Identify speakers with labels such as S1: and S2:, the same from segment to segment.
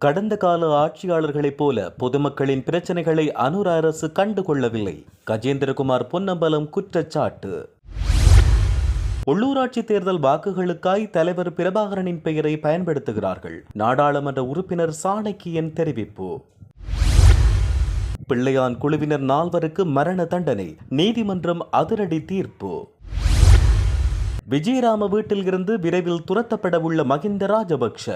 S1: கடந்த கால ஆட்சியாளர்களைப் போல பொதுமக்களின் பிரச்சனைகளை அனுர அரசு கண்டுகொள்ளவில்லை. கஜேந்திரகுமார் பொன்னம்பலம் குற்றச்சாட்டு. உள்ளூராட்சி தேர்தல் வாக்குகளுக்காய் தலைவர் பிரபாகரனின் பெயரை பயன்படுத்துகிறார்கள். நாடாளுமன்ற உறுப்பினர் சாணக்கியன் தெரிவிப்பு. பிள்ளையான் குழுவினர் 4 மரண தண்டனை, நீதிமன்றம் அதிரடி தீர்ப்பு. விஜயராம வீட்டில் இருந்து விரைவில் துரத்தப்பட உள்ள மகிந்த ராஜபக்ஷ.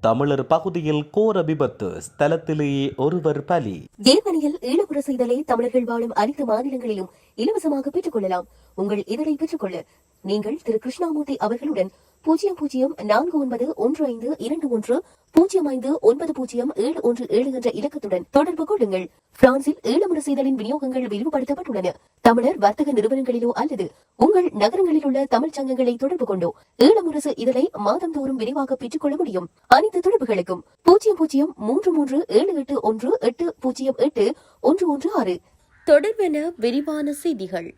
S1: தமிழர் பகுதியில் கோர விபத்து, ஸ்தலத்திலேயே ஒருவர் பலி.
S2: ஜேர்மனியில் ஈழப்புற செய்தலை தமிழர்கள் வாழும் அனைத்து மாநிலங்களிலும் இலவசமாக பெற்றுக் கொள்ளலாம். உங்கள் இதழை பெற்றுக்கொள்ள நீங்கள் திரு கிருஷ்ணாமூர்த்தி அவர்களுடன் 00492121059070 என்ற இலக்கத்துடன் தொடர்பு கொள்ளுங்கள். பிரான்சில் ஈழமுற செய்தலின் விநியோகங்கள் விரிவுபடுத்தப்பட்டுள்ளன. தமிழர் வர்த்தக நிறுவனங்களிலோ அல்லது உங்கள் நகரங்களில் உள்ள தமிழ் சங்கங்களை தொடர்பு கொண்டோ ஈழமுரசு இதழை மாதந்தோறும் விரிவாக பெற்றுக் கொள்ள முடியும். அனைத்து தொடர்புகளுக்கும் 003378808116. தொடர்பென விரிவான செய்திகள்.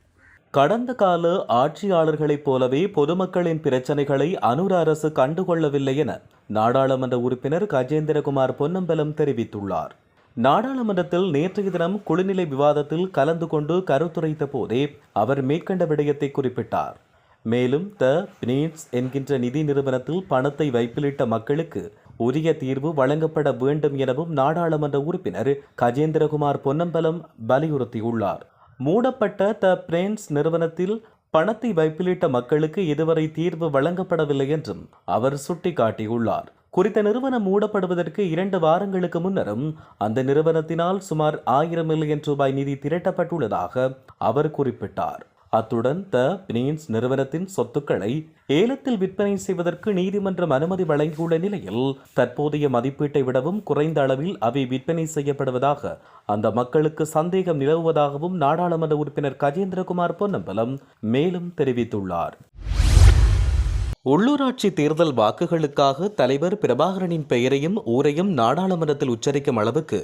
S1: கடந்த கால ஆட்சியாளர்களைப் போலவே பொதுமக்களின் பிரச்சனைகளை அனுர அரசு கண்டுகொள்ளவில்லை என நாடாளுமன்ற உறுப்பினர் கஜேந்திரகுமார் பொன்னம்பலம் தெரிவித்துள்ளார். நாடாளுமன்றத்தில் நேற்றைய தினம் குழுநிலை விவாதத்தில் கலந்து கொண்டு கருத்துரைத்த போதே அவர் மேற்கண்ட விடயத்தை குறிப்பிட்டார். மேலும் பினீட்ஸ் என்கின்ற நிதி நிறுவனத்தில் பணத்தை வைப்பிலிட்ட மக்களுக்கு உரிய தீர்வு வழங்கப்பட வேண்டும் எனவும் நாடாளுமன்ற உறுப்பினர் கஜேந்திரகுமார் பொன்னம்பலம் வலியுறுத்தியுள்ளார். மூடப்பட்ட பிரின்ஸ் நிறுவனத்தில் பணத்தை வைப்பிலிட்ட மக்களுக்கு இதுவரை தீர்வு வழங்கப்படவில்லை என்றும் அவர் சுட்டிக்காட்டியுள்ளார். குறித்த நிறுவனம் மூடப்படுவதற்கு 2 வாரங்களுக்கு முன்னரும் அந்த நிறுவனத்தினால் சுமார் 1000 மில்லியன் ரூபாய் நிதி திரட்டப்பட்டுள்ளதாக அவர் குறிப்பிட்டார். அத்துடன் பினீன்ஸ் நிறுவனத்தின் சொத்துக்களை ஏலத்தில் விற்பனை செய்வதற்கு நீதிமன்றம் அனுமதி வழங்கியுள்ள நிலையில் தற்போதைய மதிப்பீட்டை விடவும் குறைந்த அளவில் அவை விற்பனை செய்யப்படுவதாக அந்த மக்களுக்கு சந்தேகம் நிலவுவதாகவும் நாடாளுமன்ற உறுப்பினர் கஜேந்திரகுமார் பொன்னம்பலம் மேலும் தெரிவித்துள்ளார். உள்ளூராட்சி தேர்தல் வாக்குகளுக்காக தலைவர் பிரபாகரனின் பெயரையும் ஊரையும் நாடாளுமன்றத்தில் உச்சரிக்கும் அளவுக்கு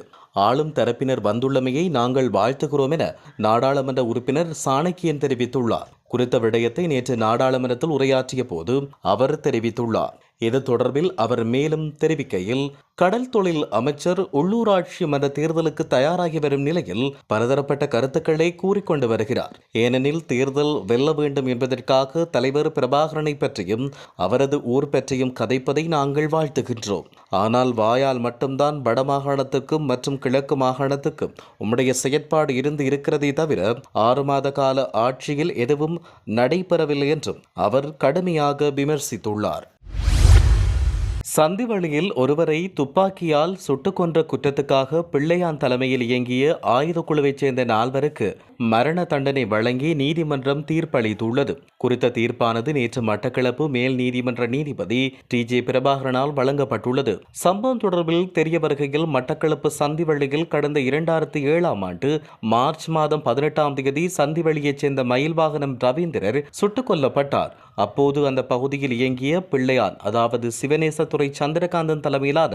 S1: ஆளும் தரப்பினர் வந்துள்ளமையை நாங்கள் வாழ்த்துகிறோம் என நாடாளுமன்ற உறுப்பினர் சாணக்கியன் தெரிவித்துள்ளார். குறித்த விடயத்தை நேற்று நாடாளுமன்றத்தில் உரையாற்றிய போது அவர் தெரிவித்துள்ளார். இது தொடர்பில் அவர் மேலும் தெரிவிக்கையில், கடல் தொழில் அமைச்சர் உள்ளூராட்சி மன்ற தேர்தலுக்கு தயாராகி வரும் நிலையில் பலதரப்பட்ட கருத்துக்களை கூறிக்கொண்டு வருகிறார். ஏனெனில் தேர்தல் வெல்ல வேண்டும் என்பதற்காக தலைவர் பிரபாகரனை பற்றியும் அவரது ஊர் பற்றியும் கதைப்பதை நாங்கள் வாழ்த்துகின்றோம். ஆனால் வாயால் மட்டும்தான் வடமாகாணத்துக்கும் மற்றும் கிழக்கு மாகாணத்துக்கும் உம்முடைய செயற்பாடு இருக்கிறதே தவிர 6 மாத கால ஆட்சியில் எதுவும் நடைபெறவில்லை என்றும் அவர் கடுமையாக விமர்சித்துள்ளார். சந்திவழியில் ஒருவரை துப்பாக்கியால் சுட்டுக் கொன்ற குற்றத்துக்காக பிள்ளையான் தலைமையில் இயங்கிய ஆயுத குழுவைச் சேர்ந்த 4 மரண தண்டனை வழங்கி நீதிமன்றம் தீர்ப்பளித்துள்ளது. குறித்த தீர்ப்பானது நேற்று மட்டக்களப்பு மேல் நீதிமன்ற நீதிபதி TJ பிரபாகரனால் வழங்கப்பட்டுள்ளது. சம்பவம் தொடர்பில் தெரிய வருகையில், மட்டக்களப்பு சந்திவழியில் கடந்த 2007ஆம் ஆண்டு மார்ச் மாதம் 18ஆம் தேதி சந்திவழியைச் சேர்ந்த மயில் வாகனம் ரவீந்திரர் சுட்டுக் கொல்லப்பட்டார். அப்போது அந்த பகுதியில் இயங்கிய பிள்ளையான், அதாவது சிவநேசத்துறை சந்திரகாந்தன் தலைமையிலான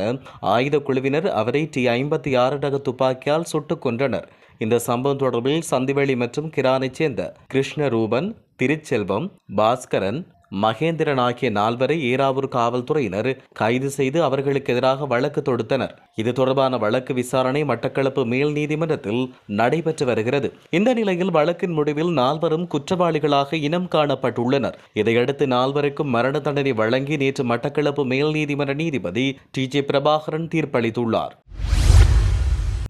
S1: ஆயுத குழுவினர் அவரை T56 ரக துப்பாக்கியால் சுட்டுக் கொன்றனர். இந்த சம்பவம் தொடர்பில் சந்திவெளி மற்றும் கிரானைச் சேர்ந்த கிருஷ்ணரூபன், திருச்செல்வம், பாஸ்கரன், மகேந்திரன் ஆகிய 4 ஏறாவூர் காவல்துறையினர் கைது செய்து அவர்களுக்கு எதிராக வழக்கு தொடுத்தனர். இது தொடர்பான வழக்கு விசாரணை மட்டக்களப்பு மேல் நீதிமன்றத்தில் நடைபெற்று வருகிறது. இந்த நிலையில் வழக்கின் முடிவில் 4 குற்றவாளிகளாக இனம் காணப்பட்டுள்ளனர். இதையடுத்து 4க்கும் மரண தண்டனை வழங்கி நேற்று மட்டக்களப்பு மேல் நீதிமன்ற நீதிபதி TJ பிரபாகரன் தீர்ப்பளித்துள்ளார்.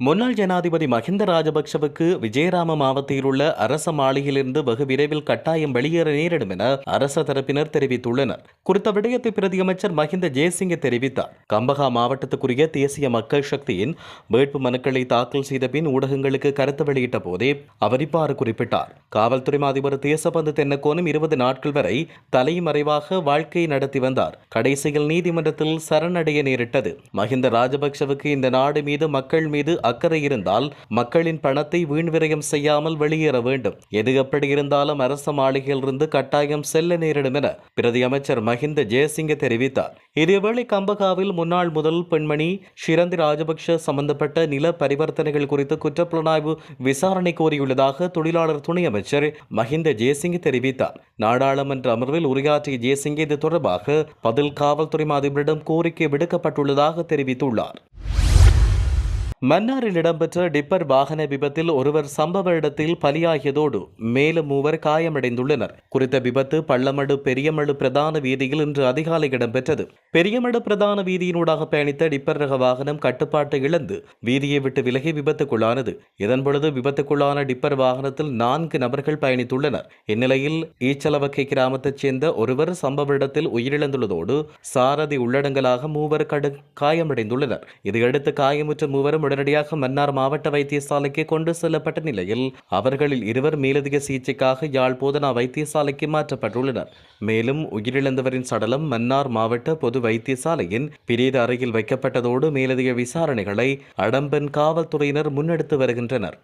S1: முன்னாள் ஜனாதிபதி மகிந்த ராஜபக்ஷவுக்கு விஜயராம மாவட்டத்தில் உள்ள அரச மாளிகையிலிருந்து வெகு விரைவில் கட்டாயம் வெளியேற நேரிடும் என அரச தரப்பினர் தெரிவித்துள்ளனர். குறித்த விடயத்தை பிரதியமைச்சர் மகிந்த ஜெயசிங்க தெரிவித்தார். கம்பஹா மாவட்டத்துக்குரிய தேசிய மக்கள் சக்தியின் வேட்பு மனுக்களை தாக்கல் செய்த பின் ஊடகங்களுக்கு கருத்து வெளியிட்ட போதே அவர் இவ்வாறு குறிப்பிட்டார். காவல்துறை அதிபர் தேசபந்து தென்னக்கோனும் 20 நாட்கள் வரை தலைமறைவாக வாழ்க்கை நடத்தி வந்தார். கடைசியில் நீதிமன்றத்தில் சரணடைய நேரிட்டது. மகிந்த ராஜபக்ஷவுக்கு இந்த நாடு மீது, மக்கள் மீது அக்கறை இருந்தால் மக்களின் பணத்தை வீண் விரயம் செய்யாமல் வெளியேற வேண்டும். எது எப்படி இருந்தாலும் அரச மாளிகையிலிருந்து கட்டாயம் செல்ல நேரிடும் என பிரதி அமைச்சர் மஹிந்த ஜெயசிங்க தெரிவித்தார். இதேவேளை கம்பகாவில் முன்னாள் முதல் பெண்மணி ஷிரந்தி ராஜபக்ஷ சம்பந்தப்பட்ட நில பரிவர்த்தனைகள் குறித்து குற்றப்புலனாய்வு விசாரணை கோரியுள்ளதாக தொழிலாளர் துணை அமைச்சர் மஹிந்த ஜெயசிங்க தெரிவித்தார். நாடாளுமன்ற அமர்வில் உரையாற்றிய ஜெயசிங்க இது தொடர்பாக பதில் காவல்துறை அதிபரிடம் கோரிக்கை விடுக்கப்பட்டுள்ளதாக தெரிவித்துள்ளார். மன்னாரில் இடம்பெற்ற டிப்பர் வாகன விபத்தில் ஒருவர் சம்பவ இடத்தில் பலியாகியதோடு மேலும் 3 காயமடைந்துள்ளனர். குறித்த விபத்து பள்ளமடு பெரியமடு பிரதான வீதியில் இன்று அதிகாலை இடம்பெற்றது. பெரியமடு பிரதான வீதியினூடாக பயணித்த டிப்பர் ரக வாகனம் கட்டுப்பாட்டை இழந்து வீதியை விட்டு விலகி விபத்துக்குள்ளானது. இதன்பொழுது விபத்துக்குள்ளான டிப்பர் வாகனத்தில் 4 நபர்கள் பயணித்துள்ளனர். இந்நிலையில் ஈச்சலவக்கை கிராமத்தைச் சேர்ந்த ஒருவர் சம்பவ இடத்தில் உயிரிழந்துள்ளதோடு சாரதி உள்ளடங்கலாக 3 கடும் காயமடைந்துள்ளனர். இதையடுத்து காயமுற்ற 3 உடனடியாக மன்னார் மாவட்ட வைத்தியசாலைக்கு கொண்டு செல்லப்பட்ட நிலையில் அவர்களில் 2 மேலதிக சிகிச்சைக்காக யாழ் போதனா வைத்தியசாலைக்கு மாற்றப்பட்டுள்ளனர். மேலும் உயிரிழந்தவரின் சடலம் மன்னார் மாவட்ட பொது வைத்தியசாலையின் பிரேத அறையில் வைக்கப்பட்டதோடு மேலதிக விசாரணைகளை அடம்பன் காவல்துறையினர் முன்னெடுத்து வருகின்றனர்.